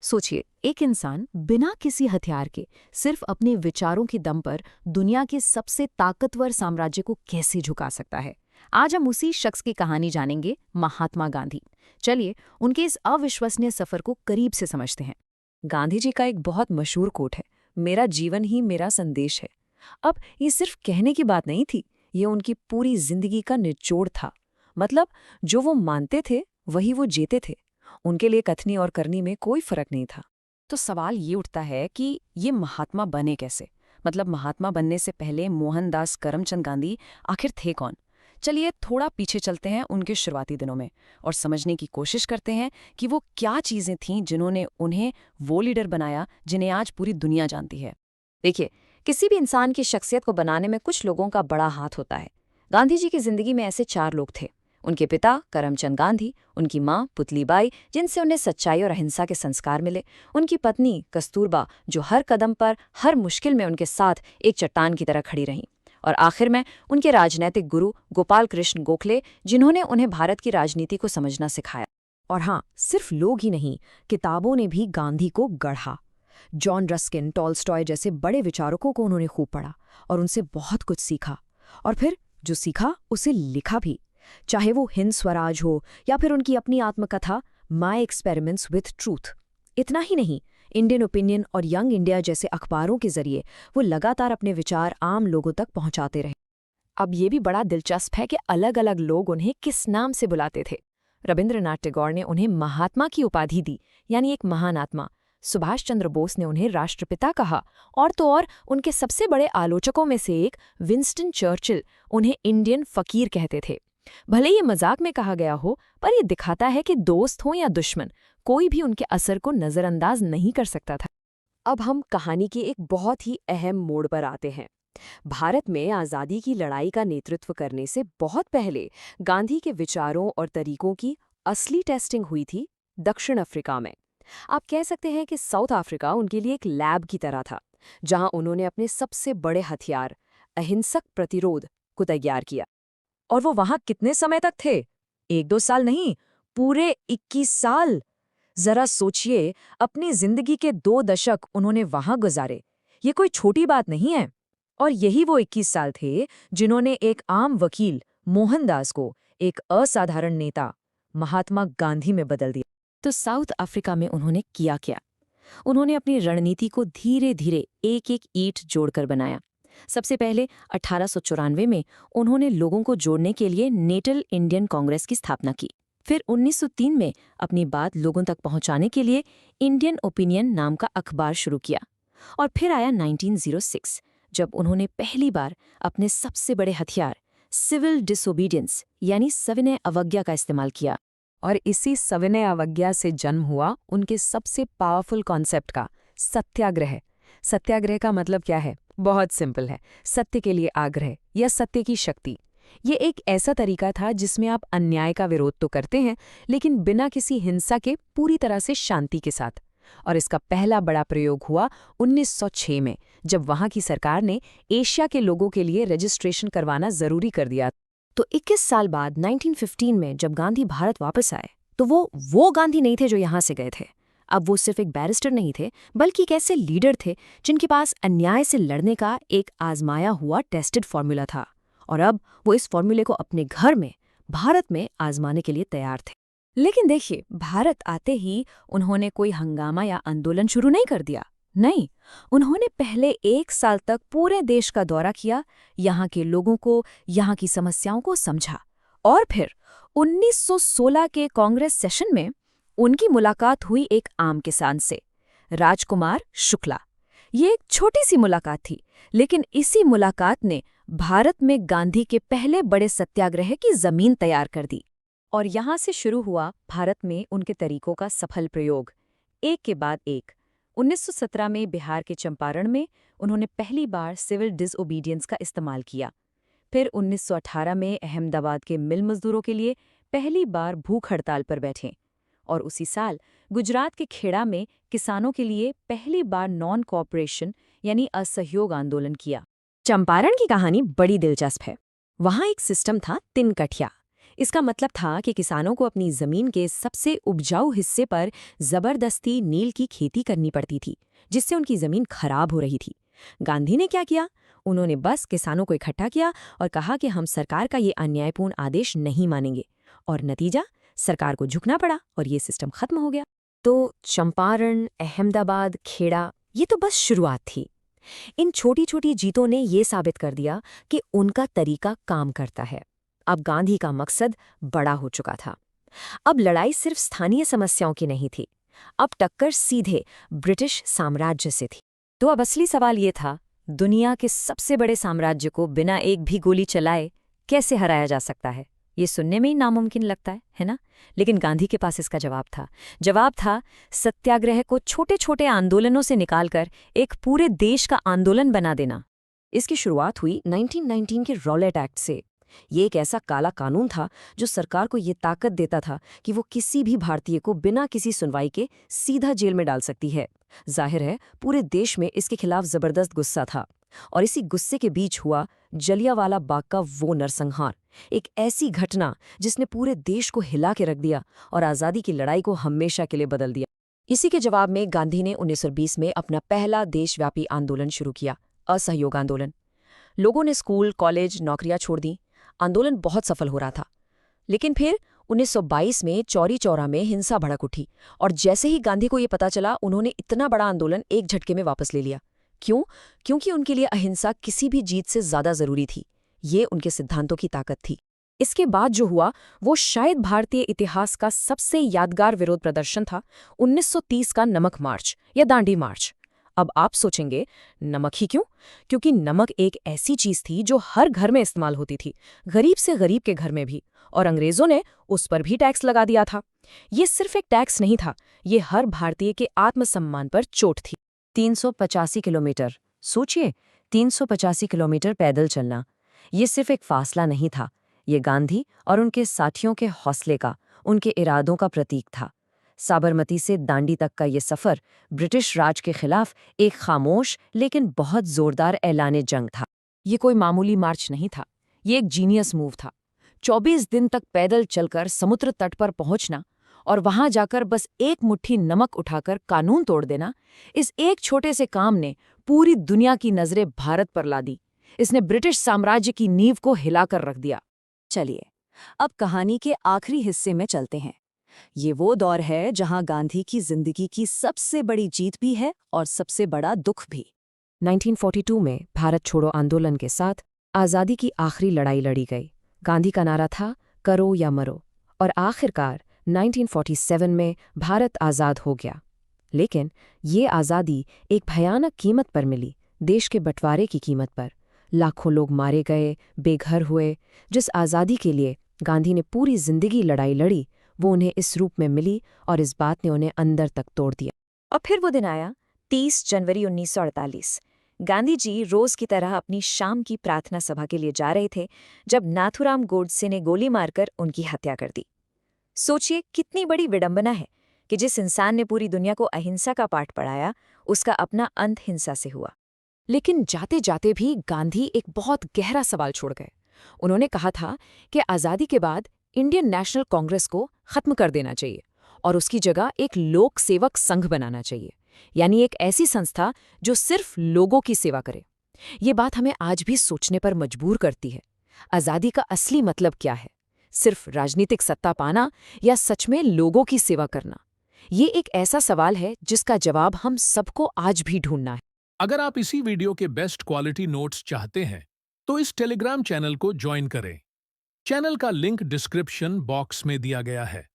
सोचिए, एक इंसान बिना किसी हथियार के सिर्फ अपने विचारों के दम पर दुनिया के सबसे ताकतवर साम्राज्य को कैसे झुका सकता है। आज हम उसी शख्स की कहानी जानेंगे, महात्मा गांधी। चलिए उनके इस अविश्वसनीय सफर को करीब से समझते हैं। गांधी जी का एक बहुत मशहूर कोट है, मेरा जीवन ही मेरा संदेश है। अब ये सिर्फ कहने की बात नहीं थी, ये उनकी पूरी जिंदगी का निचोड़ था। मतलब जो वो मानते थे वही वो जीते थे। उनके लिए कथनी और करनी में कोई फर्क नहीं था। तो सवाल ये उठता है कि ये महात्मा बने कैसे? मतलब महात्मा बनने से पहले मोहनदास करमचंद गांधी आखिर थे कौन? चलिए थोड़ा पीछे चलते हैं उनके शुरुआती दिनों में और समझने की कोशिश करते हैं कि वो क्या चीज़ें थीं जिन्होंने उन्हें वो लीडर बनाया जिन्हें आज पूरी दुनिया जानती है। देखिए, किसी भी इंसान की शख्सियत को बनाने में कुछ लोगों का बड़ा हाथ होता है। गांधी जी की जिंदगी में ऐसे 4 लोग थे। उनके पिता करमचंद गांधी, उनकी माँ पुतलीबाई जिनसे उन्हें सच्चाई और अहिंसा के संस्कार मिले, उनकी पत्नी कस्तूरबा जो हर कदम पर हर मुश्किल में उनके साथ एक चट्टान की तरह खड़ी रहीं, और आखिर में उनके राजनैतिक गुरु गोपाल कृष्ण गोखले जिन्होंने उन्हें भारत की राजनीति को समझना सिखाया। और हाँ, सिर्फ लोग ही नहीं, किताबों ने भी गांधी को गढ़ा। जॉन रस्किन, टॉलस्टॉय जैसे बड़े विचारकों को उन्होंने खूब पढ़ा और उनसे बहुत कुछ सीखा। और फिर जो सीखा उसे लिखा भी, चाहे वो हिंद स्वराज हो या फिर उनकी अपनी आत्मकथा माई एक्सपेरिमेंट्स विथ ट्रूथ। इतना ही नहीं, इंडियन ओपिनियन और यंग इंडिया जैसे अखबारों के जरिए वो लगातार अपने विचार आम लोगों तक पहुंचाते रहे। अब ये भी बड़ा दिलचस्प है कि अलग अलग लोग उन्हें किस नाम से बुलाते थे। रविंद्रनाथ टैगोर ने उन्हें महात्मा की उपाधि दी, यानी एक महान आत्मा। सुभाष चंद्र बोस ने उन्हें राष्ट्रपिता कहा, और तो और उनके सबसे बड़े आलोचकों में से एक विंस्टन चर्चिल उन्हें इंडियन फकीर कहते थे। भले ये मजाक में कहा गया हो, पर यह दिखाता है कि दोस्त हो या दुश्मन, कोई भी उनके असर को नजरअंदाज नहीं कर सकता था। अब हम कहानी के एक बहुत ही अहम मोड़ पर आते हैं। भारत में आज़ादी की लड़ाई का नेतृत्व करने से बहुत पहले गांधी के विचारों और तरीकों की असली टेस्टिंग हुई थी दक्षिण अफ्रीका में। आप कह सकते हैं कि साउथ अफ्रीका उनके लिए एक लैब की तरह था, जहां उन्होंने अपने सबसे बड़े हथियार अहिंसक प्रतिरोध को तैयार किया। और वो वहां कितने समय तक थे? 1-2 साल नहीं, पूरे 21 साल। जरा सोचिए, अपनी जिंदगी के 2 दशक उन्होंने वहां गुजारे। ये कोई छोटी बात नहीं है। और यही वो 21 साल थे जिन्होंने एक आम वकील मोहनदास को एक असाधारण नेता महात्मा गांधी में बदल दिया। तो साउथ अफ्रीका में उन्होंने किया क्या? उन्होंने अपनी रणनीति को धीरे धीरे एक एक ईंट जोड़कर बनाया। सबसे पहले 1894 में उन्होंने लोगों को जोड़ने के लिए नेटल इंडियन कांग्रेस की स्थापना की। फिर 1903 में अपनी बात लोगों तक पहुंचाने के लिए इंडियन ओपिनियन नाम का अखबार शुरू किया। और फिर आया 1906, जब उन्होंने पहली बार अपने सबसे बड़े हथियार सिविल डिसोबीडियंस यानी सविनय अवज्ञा का इस्तेमाल किया। और इसी सविनय अवज्ञा से जन्म हुआ उनके सबसे पावरफुल कॉन्सेप्ट का सत्याग्रह। सत्याग्रह का मतलब क्या है? बहुत सिंपल है, सत्य के लिए आग्रह या सत्य की शक्ति। ये एक ऐसा तरीका था जिसमें आप अन्याय का विरोध तो करते हैं, लेकिन बिना किसी हिंसा के, पूरी तरह से शांति के साथ। और इसका पहला बड़ा प्रयोग हुआ 1906 में, जब वहां की सरकार ने एशिया के लोगों के लिए रजिस्ट्रेशन करवाना जरूरी कर दिया। तो 21 साल बाद 1915 में जब गांधी भारत वापस आए, तो वो गांधी नहीं थे जो यहां से गए थे। अब वो सिर्फ एक बैरिस्टर नहीं थे, बल्कि एक ऐसे लीडर थे जिनके पास अन्याय से लड़ने का एक आजमाया हुआ टेस्टेड फॉर्मूला था। और अब वो इस फॉर्मूले को अपने घर में, भारत में आजमाने के लिए तैयार थे। लेकिन देखिए, भारत आते ही उन्होंने कोई हंगामा या आंदोलन शुरू नहीं कर दिया। नहीं, उन्होंने पहले 1 साल तक पूरे देश का दौरा किया, यहाँ के लोगों को, यहाँ की समस्याओं को समझा। और फिर 1916 के कांग्रेस सेशन में उनकी मुलाकात हुई एक आम किसान से, राजकुमार शुक्ला। ये एक छोटी सी मुलाकात थी, लेकिन इसी मुलाकात ने भारत में गांधी के पहले बड़े सत्याग्रह की जमीन तैयार कर दी। और यहाँ से शुरू हुआ भारत में उनके तरीकों का सफल प्रयोग, एक के बाद एक। 1917 में बिहार के चंपारण में उन्होंने पहली बार सिविल डिसओबीडियंस का इस्तेमाल किया। फिर 1918 में अहमदाबाद के मिल मजदूरों के लिए पहली बार भूख हड़ताल पर बैठे। और उसी साल गुजरात के खेड़ा में किसानों के लिए पहली बार नॉन कोऑपरेशन यानी असहयोग आंदोलन किया। चंपारण की कहानी बड़ी दिलचस्प है। वहाँ एक सिस्टम था तिनकठिया। इसका मतलब था कि किसानों को अपनी जमीन के सबसे उपजाऊ हिस्से पर जबरदस्ती नील की खेती करनी पड़ती थी, जिससे उनकी जमीन खराब हो रही थी। गांधी ने क्या किया? उन्होंने बस किसानों को इकट्ठा किया और कहा कि हम सरकार का ये अन्यायपूर्ण आदेश नहीं मानेंगे। और नतीजा, सरकार को झुकना पड़ा और ये सिस्टम खत्म हो गया। तो चंपारण, अहमदाबाद, खेड़ा, ये तो बस शुरुआत थी। इन छोटी छोटी जीतों ने ये साबित कर दिया कि उनका तरीका काम करता है। अब गांधी का मकसद बड़ा हो चुका था। अब लड़ाई सिर्फ स्थानीय समस्याओं की नहीं थी, अब टक्कर सीधे ब्रिटिश साम्राज्य से थी। तो अब असली सवाल ये था, दुनिया के सबसे बड़े साम्राज्य को बिना एक भी गोली चलाए कैसे हराया जा सकता है? ये सुनने में ही नामुमकिन लगता है ना? लेकिन गांधी के पास इसका जवाब था। जवाब था सत्याग्रह को छोटे छोटे आंदोलनों से निकालकर एक पूरे देश का आंदोलन बना देना। इसकी शुरुआत हुई 1919 के रॉलेट एक्ट से। ये एक ऐसा काला कानून था जो सरकार को ये ताकत देता था कि वो किसी भी भारतीय को बिना किसी सुनवाई के सीधा जेल में डाल सकती है। जाहिर है, पूरे देश में इसके खिलाफ जबरदस्त गुस्सा था। और इसी गुस्से के बीच हुआ जलियांवाला बाग का वो नरसंहार, एक ऐसी घटना जिसने पूरे देश को हिला के रख दिया और आज़ादी की लड़ाई को हमेशा के लिए बदल दिया। इसी के जवाब में गांधी ने 1920 में अपना पहला देशव्यापी आंदोलन शुरू किया, असहयोग आंदोलन। लोगों ने स्कूल, कॉलेज, नौकरियां छोड़ दी। आंदोलन बहुत सफल हो रहा था। लेकिन फिर 1922 में चौरी चौरा में हिंसा भड़क उठी और जैसे ही गांधी को ये पता चला, उन्होंने इतना बड़ा आंदोलन एक झटके में वापस ले लिया। क्यों? क्योंकि उनके लिए अहिंसा किसी भी जीत से ज्यादा जरूरी थी। ये उनके सिद्धांतों की ताकत थी। इसके बाद जो हुआ वो शायद भारतीय इतिहास का सबसे यादगार विरोध प्रदर्शन था, 1930 का नमक मार्च या दांडी मार्च। अब आप सोचेंगे, नमक ही क्यों? क्योंकि नमक एक ऐसी चीज थी जो हर घर में इस्तेमाल होती थी, गरीब से गरीब के घर में भी, और अंग्रेजों ने उस पर भी टैक्स लगा दिया था। ये सिर्फ एक टैक्स नहीं था, ये हर भारतीय के आत्मसम्मान पर चोट थी। 385 किलोमीटर, सोचिए, 385 किलोमीटर पैदल चलना। ये सिर्फ एक फासला नहीं था, ये गांधी और उनके साथियों के हौसले का, उनके इरादों का प्रतीक था। साबरमती से दांडी तक का ये सफ़र ब्रिटिश राज के खिलाफ एक खामोश लेकिन बहुत जोरदार ऐलाने जंग था। ये कोई मामूली मार्च नहीं था, ये एक जीनियस मूव था। 24 दिन तक पैदल चलकर समुद्र तट पर पहुंचना और वहां जाकर बस एक मुट्ठी नमक उठाकर कानून तोड़ देना, इस एक छोटे से काम ने पूरी दुनिया की नजरें भारत पर ला दी। इसने ब्रिटिश साम्राज्य की नींव को हिलाकर रख दिया। चलिए, अब कहानी के आखिरी हिस्से में चलते हैं। ये वो दौर है जहां गांधी की जिंदगी की सबसे बड़ी जीत भी है और सबसे बड़ा दुख भी। 1942 में भारत छोड़ो आंदोलन के साथ आज़ादी की आखिरी लड़ाई लड़ी गई। गांधी का नारा था, करो या मरो, और आखिरकार 1947 में भारत आज़ाद हो गया। लेकिन ये आज़ादी एक भयानक कीमत पर मिली, देश के बंटवारे की कीमत पर। लाखों लोग मारे गए, बेघर हुए। जिस आज़ादी के लिए गांधी ने पूरी जिंदगी लड़ाई लड़ी, वो उन्हें इस रूप में मिली और इस बात ने उन्हें अंदर तक तोड़ दिया। और फिर वो दिन आया, 30 जनवरी 1948। गांधी जी रोज की तरह अपनी शाम की प्रार्थना सभा के लिए जा रहे थे जब नाथूराम गोडसे ने गोली मारकर उनकी हत्या कर दी। सोचिए, कितनी बड़ी विडंबना है कि जिस इंसान ने पूरी दुनिया को अहिंसा का पाठ पढ़ाया, उसका अपना अंत हिंसा से हुआ। लेकिन जाते जाते भी गांधी एक बहुत गहरा सवाल छोड़ गए। उन्होंने कहा था कि आज़ादी के बाद इंडियन नेशनल कांग्रेस को खत्म कर देना चाहिए और उसकी जगह एक लोक सेवक संघ बनाना चाहिए, यानी एक ऐसी संस्था जो सिर्फ लोगों की सेवा करे। ये बात हमें आज भी सोचने पर मजबूर करती है। आज़ादी का असली मतलब क्या है? सिर्फ राजनीतिक सत्ता पाना या सच में लोगों की सेवा करना? ये एक ऐसा सवाल है जिसका जवाब हम सबको आज भी ढूंढना है। अगर आप इसी वीडियो के बेस्ट क्वालिटी नोट्स चाहते हैं, तो इस टेलीग्राम चैनल को ज्वाइन करें। चैनल का लिंक डिस्क्रिप्शन बॉक्स में दिया गया है।